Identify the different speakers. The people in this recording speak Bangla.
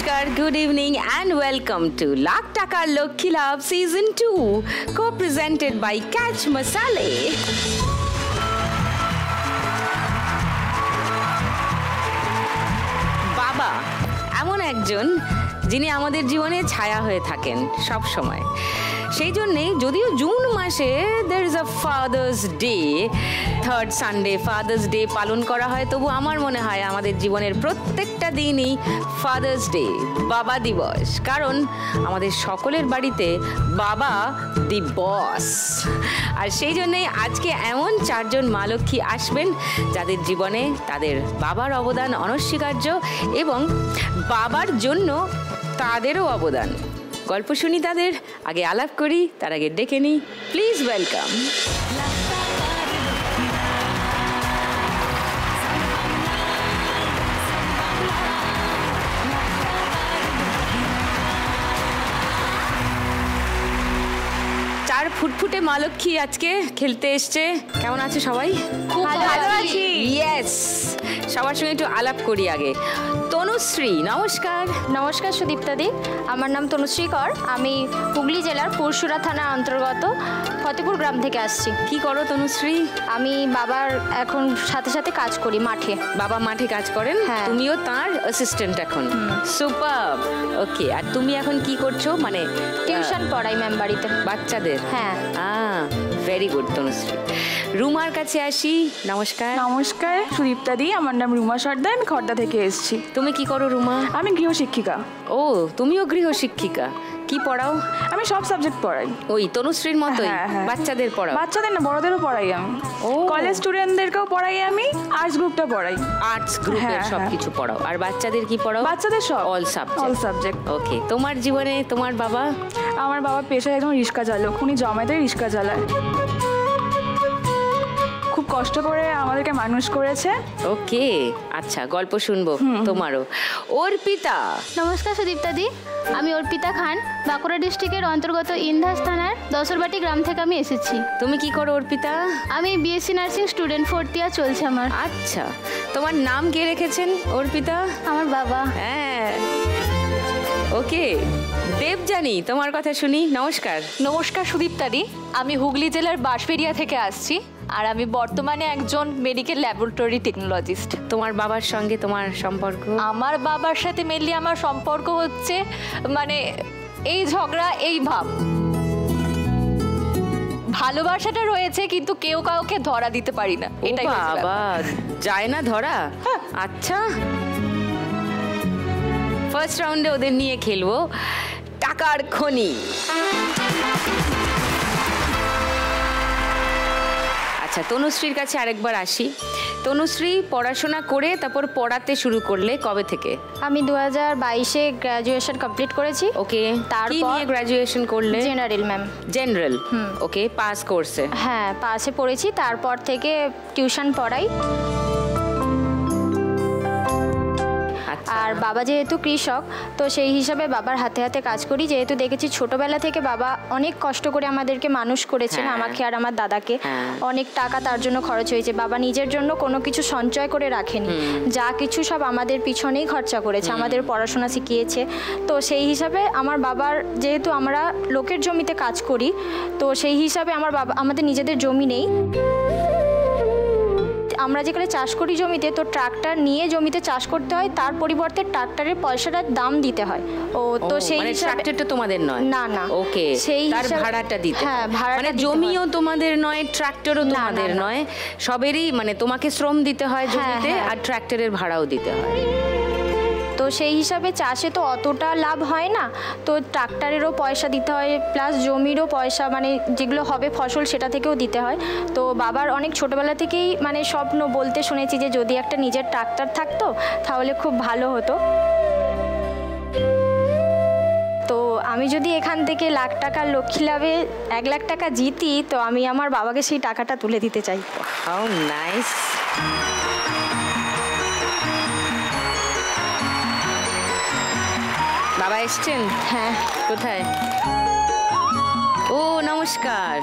Speaker 1: Namaskar, good evening and welcome to Lakh Takar Lokhi Labh Season 2, co-presented by Catch Masale. বাবা এমন একজন যিনি আমাদের জীবনে ছায়া হয়ে থাকেন সব সময়। সেই জন্যে যদিও জুন মাসে there is a Father's Day, third Sunday father's day পালন করা হয়, তবু আমার মনে হয় আমাদের জীবনের প্রত্যেকটা দিনই ফাদার্স ডে, বাবা দিবস। কারণ আমাদের সকলের বাড়িতে বাবা দি বস। আর সেই জন্যেই আজকে এমন চারজন মা লক্ষ্মী আসবেন যাদের জীবনে তাদের বাবার অবদান অনস্বীকার্য এবং বাবার জন্য তাদেরও অবদান। গল্প শুনি তাদের, আগে আলাপ করি, তার আগে ডেকে নিই। প্লিজ ওয়েলকাম চার ফুটফুটে মা লক্ষ্মী আজকে খেলতে এসছে। কেমন আছে সবাই?
Speaker 2: ভালো আছি।
Speaker 1: ইয়েস, সবার সঙ্গে একটু আলাপ করি আগে। তনুশ্রী, নমস্কার।
Speaker 2: নমস্কার সুদীপ্তাদি, আমার নাম তনুশ্রী কর। আমি হুগলি জেলার পুরসুরা থানার অন্তর্গত ফতেপুর গ্রাম থেকে আসছি।
Speaker 1: কি করো তনুশ্রী?
Speaker 2: আমি বাবার এখন সাথে সাথে কাজ করি মাঠে।
Speaker 1: বাবা মাঠে কাজ করেন?
Speaker 2: হ্যাঁ।
Speaker 1: তুমিও তার অ্যাসিস্ট্যান্ট এখন? সুপার। ওকে, আর তুমি এখন কি করছো? মানে
Speaker 2: টিউশন পড়াই ম্যাম বাড়িতে
Speaker 1: বাচ্চাদের?
Speaker 2: হ্যাঁ।
Speaker 1: Very good Tanushree. রুমার কাছে আসি। নমস্কার।
Speaker 3: নমস্কার সুদীপ্তাদি, আমার নাম রুমা সর্দার, আমি খর্দা থেকে এসেছি।
Speaker 1: তুমি কি করো রুমা?
Speaker 3: আমি গৃহশিক্ষিকা।
Speaker 1: ও, তুমিও গৃহশিক্ষিকা। কি পড়াও?
Speaker 3: আমি সব সাবজেক্ট পড়াই।
Speaker 1: ওই তনুশ্রীর মতোই? বাচ্চাদের পড়াও?
Speaker 3: বাচ্চাদের না, বড়দেরও পড়াই আমি।
Speaker 1: ও,
Speaker 3: কলেজ স্টুডেন্টদেরকেও পড়াই আমি, আর্টস গ্রুপটা পড়াই।
Speaker 1: আর্টস গ্রুপের সব কিছু পড়াও। আর বাচ্চাদের কি পড়াও?
Speaker 3: বাচ্চাদের সব,
Speaker 1: অল
Speaker 3: সাবজেক্ট।
Speaker 1: ওকে, তোমার জীবনে তোমার বাবা?
Speaker 3: আমার বাবা পেশায় একজন রিক্সা চালক, উনি জমাতে রিক্সা চালায়। খুব কষ্ট করে আমাদেরকে মানুষ করেছে।
Speaker 1: ওকে, আচ্ছা, গল্প শুনবো তোমারও। অর্পিতা।
Speaker 4: নমস্কার সুদীপ্তাদি, আমি অর্পিতা খান, বাঁকুড়া ডিস্ট্রিক্টের অন্তর্গত ইন্দাস থানার দশরবাটি গ্রাম থেকে আমি এসেছি।
Speaker 1: তুমি কি করো অর্পিতা?
Speaker 4: আমি বিএসসি নার্সিং স্টুডেন্ট, 4th ইয়ার চলছে আমার।
Speaker 1: আচ্ছা, তোমার নাম কে রেখেছেন অর্পিতা?
Speaker 4: আমার বাবা।
Speaker 1: হ্যাঁ, ওকে। দেবযানী, তোমার কথা শুনি। নমস্কার।
Speaker 5: নমস্কার সুদীপ্তাদি, আমি হুগলি জেলার বাঁশবেড়িয়া থেকে আসছি, আর আমি বর্তমানে একজন মেডিকেল ল্যাবরেটরি টেকনোলজিস্ট।
Speaker 1: তোমার বাবার সঙ্গে তোমার সম্পর্ক?
Speaker 5: আমার বাবার সাথে মেনলি আমার সম্পর্ক হচ্ছে মানে এই ঝগড়া, এই ভাব, ভালোবাসাটা রয়েছে কিন্তু কেউ কাউকে ধরা দিতে পারি না। এটাই
Speaker 1: বাবা, যায় না ধরা? আচ্ছা, ফার্স্ট রাউন্ডে ওদের নিয়ে খেলবো টাকার খনি। আচ্ছা, তনুশ্রীর কাছে আরেকবার আসি। তনুশ্রী পড়াশোনা করে তারপর পড়াতে শুরু করলে কবে থেকে?
Speaker 2: আমি 2022-এ গ্র্যাজুয়েশন কমপ্লিট করেছি।
Speaker 1: ওকে,
Speaker 2: তারপর
Speaker 1: কি নিয়ে গ্র্যাজুয়েশন করলে?
Speaker 2: General ma'am.
Speaker 1: জেনারেল? ওকে, পাস কোর্সে?
Speaker 2: হ্যাঁ, পাসে পড়েছি। তারপর থেকে টিউশন পড়াই। আর বাবা যেহেতু কৃষক, তো সেই হিসাবে বাবার হাতে হাতে কাজ করি। যেহেতু দেখেছি ছোটবেলা থেকে বাবা অনেক কষ্ট করে আমাদেরকে মানুষ করেছেন, আমাকে আর আমার দাদাকে। অনেক টাকা তার জন্য খরচ হয়েছে। বাবা নিজের জন্য কোনো কিছু সঞ্চয় করে রাখেনি, যা কিছু সব আমাদের পিছনেই খরচা করেছে, আমাদের পড়াশোনা শিখিয়েছে। তো সেই হিসাবে আমার বাবার, যেহেতু আমরা লোকের জমিতে কাজ করি, তো সেই হিসাবে আমার বাবা, আমাদের নিজেদের জমি নেই। আমরা যেখানে চাষ করি জমিতে, তো ট্রাক্টর নিয়ে জমিতে চাষ করতে হয়, তার পরিবর্তে ট্রাক্টরের পয়সাটার দাম দিতে হয়। ও তো সেই
Speaker 1: ট্রাক্টরটা তোমাদের নয়?
Speaker 2: না না।
Speaker 1: ওকে,
Speaker 2: সেই
Speaker 1: তার ভাড়াটা দিতে?
Speaker 2: হ্যাঁ, ভাড়াটা।
Speaker 1: মানে জমিও তোমাদের নয়, ট্রাক্টরও তোমাদের নয়, সবেরই মানে তোমাকে শ্রম দিতে হয় জমিতে, আর ট্রাক্টরের ভাড়াও দিতে হয়।
Speaker 2: তো সেই হিসাবে চাষে তো অতটা লাভ হয় না, তো ট্রাক্টরেরও পয়সা দিতে হয়, প্লাস জমিরও পয়সা, মানে যেগুলো হবে ফসল সেটা থেকেও দিতে হয়। তো বাবার অনেক ছোটোবেলা থেকেই মানে স্বপ্ন, বলতে শুনেছি যে যদি একটা নিজের ট্রাক্টর থাকতো তাহলে খুব ভালো হতো। তো আমি যদি এখান থেকে লাখ টাকার লক্ষ্মী লাভে 1 লাখ টাকা জিতি, তো আমি আমার বাবাকে সেই টাকাটা তুলে দিতে চাই।
Speaker 1: How nice. বাবা এসছেন?
Speaker 2: হ্যাঁ।
Speaker 1: কোথায়? ও নমস্কার।